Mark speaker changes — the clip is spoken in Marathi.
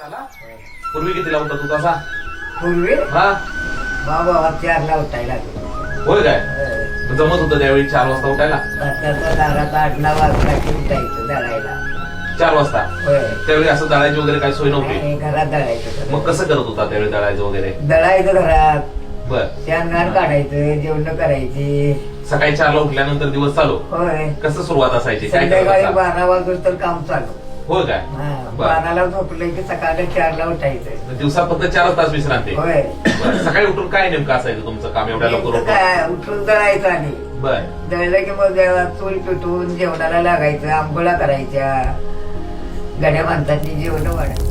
Speaker 1: पूर्वी कितीला उठत तू तसा?
Speaker 2: पूर्वी
Speaker 1: हा
Speaker 2: बाबा 4ला उठायला लागलो.
Speaker 1: होय काय? जमत होतं त्यावेळी 4 वाजता उठायला?
Speaker 2: भाताचा दाराचा 8 वाजता की उठायचं दळायला.
Speaker 1: 4 वाजता?
Speaker 2: होय.
Speaker 1: त्यावेळी असं दळायची वगैरे काही सोय नव्हती?
Speaker 2: नाही, घरात दळायचं.
Speaker 1: मग कसं करत होता त्यावेळी दळायचं वगैरे?
Speaker 2: दळायचं घरात,
Speaker 1: बर.
Speaker 2: शेणघाण काढायचं, जेवण करायची.
Speaker 1: सकाळी 4ला उठल्यानंतर दिवस चालू?
Speaker 2: होय.
Speaker 1: कसं सुरुवात असायची? काय करत
Speaker 2: संध्याकाळी
Speaker 1: होता?
Speaker 2: 12 वाजून तर काम चालू.
Speaker 1: होय काय? बर.
Speaker 2: 12ला झोपलं की सकाळी 4ला उठायचं.
Speaker 1: दिवसात फक्त 4 तास विश्रांती?
Speaker 2: होय.
Speaker 1: बर. सकाळी उठून काय नेमकं असायचं तुमचं काम एवढ्या लवकर
Speaker 2: नेमकं
Speaker 1: उठून?
Speaker 2: काय उठून दळायचं आणि
Speaker 1: बर.
Speaker 2: दळलं की मग चूल पेटून जेवणाला लागायचं, आंघोळा करायच्या, गड्या माणसाची जेवण वाढायचं.